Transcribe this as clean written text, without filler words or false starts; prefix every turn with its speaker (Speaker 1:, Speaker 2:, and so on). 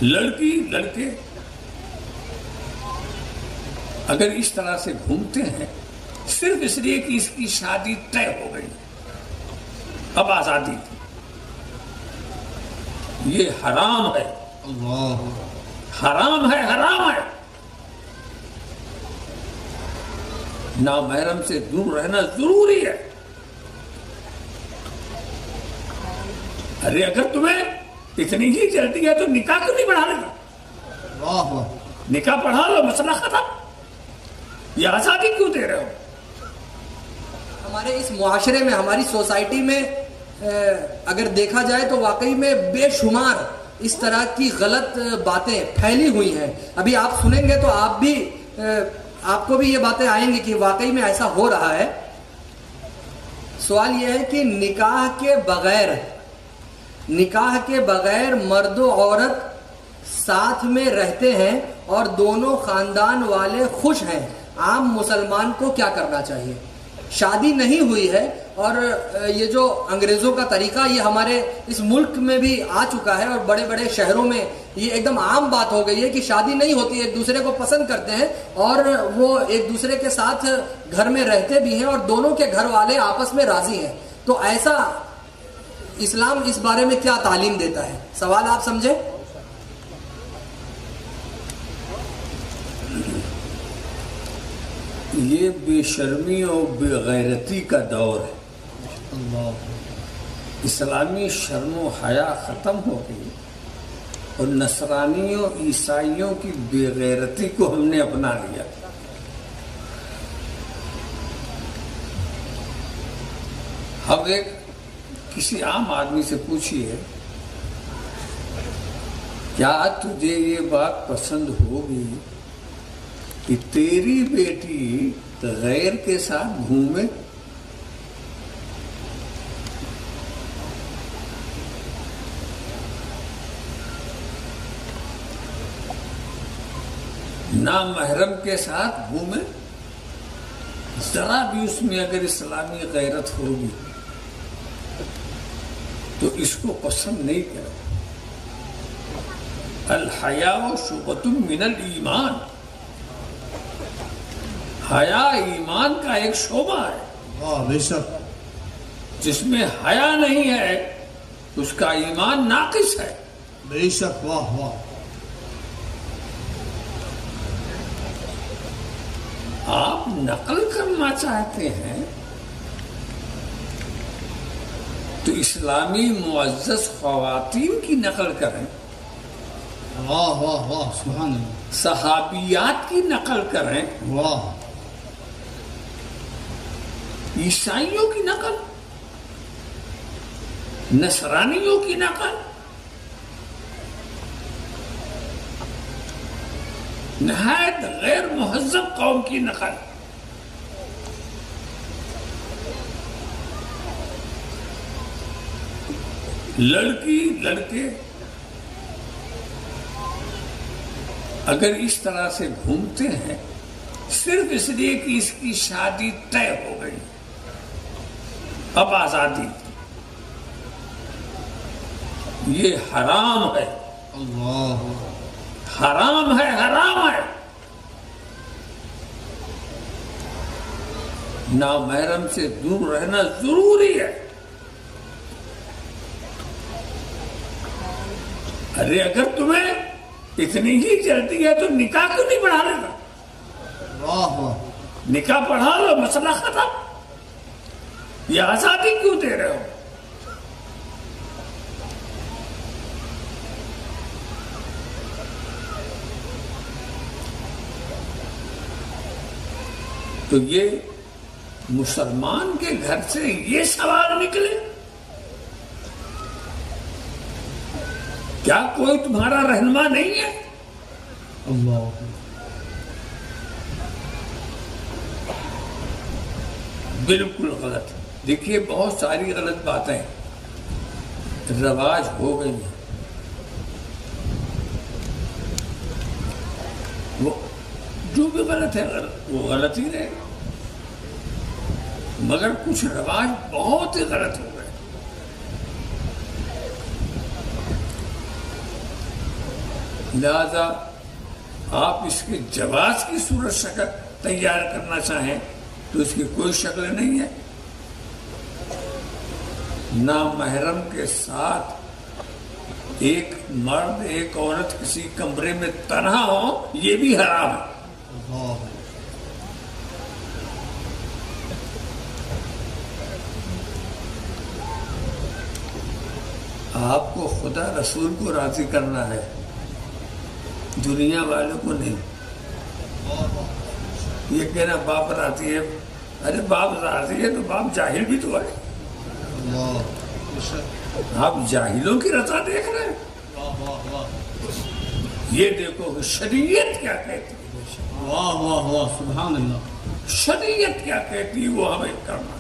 Speaker 1: لڑکی لڑکے اگر اس طرح سے گھومتے ہیں صرف اس لیے کہ اس کی شادی طے ہو گئی، اب آزادی تھی، یہ حرام ہے، حرام ہے، حرام ہے۔ نامحرم سے دور رہنا ضروری ہے۔ ارے اگر تمہیں اتنی ہی جلدی ہے تو نکاح کیوں نہیں پڑھا رہے؟ نکاح پڑھا لو، مسئلہ ختم۔ یہ آزادی کیوں دے رہے ہو؟
Speaker 2: ہمارے اس معاشرے میں، ہماری سوسائٹی میں اگر دیکھا جائے تو واقعی میں بے شمار اس طرح کی غلط باتیں پھیلی ہوئی ہیں۔ ابھی آپ سنیں گے تو آپ کو بھی یہ باتیں آئیں گی کہ واقعی میں ایسا ہو رہا ہے۔ سوال یہ ہے کہ نکاح کے بغیر مرد و عورت ساتھ میں رہتے ہیں اور دونوں خاندان والے خوش ہیں، عام مسلمان کو کیا کرنا چاہیے؟ شادی نہیں ہوئی ہے اور یہ جو انگریزوں کا طریقہ یہ ہمارے اس ملک میں بھی آ چکا ہے، اور بڑے بڑے شہروں میں یہ ایک دم عام بات ہو گئی ہے کہ شادی نہیں ہوتی، ایک دوسرے کو پسند کرتے ہیں اور وہ ایک دوسرے کے ساتھ گھر میں رہتے بھی ہیں اور دونوں کے گھر والے آپس میں راضی ہیں۔ تو ایسا اسلام اس بارے میں کیا تعلیم دیتا ہے؟ سوال آپ سمجھے؟
Speaker 1: یہ بے شرمی اور بے غیرتی کا دور ہے۔ اسلامی شرم و حیا ختم ہو گئی اور نصرانیوں عیسائیوں کی بے غیرتی کو ہم نے اپنا لیا۔ اب کسی عام آدمی سے پوچھئے کیا تجھے یہ بات پسند ہوگی کہ تیری بیٹی غیر کے ساتھ گھومے؟ نامحرم کے ساتھ گھومے؟ ذرا بھی اس میں اگر اسلامی غیرت ہوگی تو اس کو پسند نہیں کرو۔ الحیاء شعبۃ من الایمان، حیا ایمان کا ایک شعبہ ہے۔
Speaker 3: بے شک
Speaker 1: جس میں حیا نہیں ہے اس کا ایمان ناقص ہے۔
Speaker 3: بے شک، واہ واہ۔
Speaker 1: آپ نقل کرنا چاہتے ہیں تو اسلامی معزز خواتین کی نقل کریں،
Speaker 3: واہ واہ واہ، سبحان اللہ۔
Speaker 1: صحابیات کی نقل کریں،
Speaker 3: واہ۔
Speaker 1: عیسائیوں کی نقل، نصرانیوں کی نقل، نہایت غیر مہذب قوم کی نقل۔ لڑکی لڑکے اگر اس طرح سے گھومتے ہیں صرف اس لیے کہ اس کی شادی طے ہو گئی، اب آزادی تھی، یہ حرام ہے،
Speaker 3: اللہ،
Speaker 1: حرام ہے، حرام ہے۔ نامحرم سے دور رہنا ضروری ہے۔ ارے اگر تمہیں اتنی ہی جلدی ہے تو نکاح کیوں نہیں پڑھا رہے؟
Speaker 3: واہ واہ۔
Speaker 1: نکاح پڑھا لو، مسئلہ ختم۔ یہ آزادی کیوں دے رہے ہو؟ تو یہ مسلمان کے گھر سے یہ سوال نکلے، کیا کوئی تمہارا رہنما نہیں ہے؟
Speaker 3: اللہ،
Speaker 1: بالکل غلط۔ دیکھیے بہت ساری غلط باتیں رواج ہو گئی ہیں، وہ جو بھی غلط ہے وہ غلط ہی رہے گا، مگر کچھ رواج بہت ہی غلط ہو گئے۔ لہذا آپ اس کے جواز کی صورت شکل تیار کرنا چاہیں تو اس کی کوئی شکل نہیں ہے. نامحرم کے ساتھ ایک مرد ایک عورت کسی کمرے میں تنہا ہو یہ بھی حرام ہے.
Speaker 3: اللہ
Speaker 1: آپ کو خدا رسول کو راضی کرنا ہے, دنیا والوں کو نہیں. یہ کہنا باپ راضی ہے, ارے باپ راضی ہے تو باپ جاہل بھی تو ہے.
Speaker 3: اللہ
Speaker 1: آپ جاہلوں کی رضا دیکھ رہے ہیں.
Speaker 3: واہ واہ
Speaker 1: یہ دیکھو کہ شریعت کیا کہتی ہے,
Speaker 3: واہ واہ واہ سبحان اللہ.
Speaker 1: شریعت کیا کہتی ہے وہ ہمیں کرنا.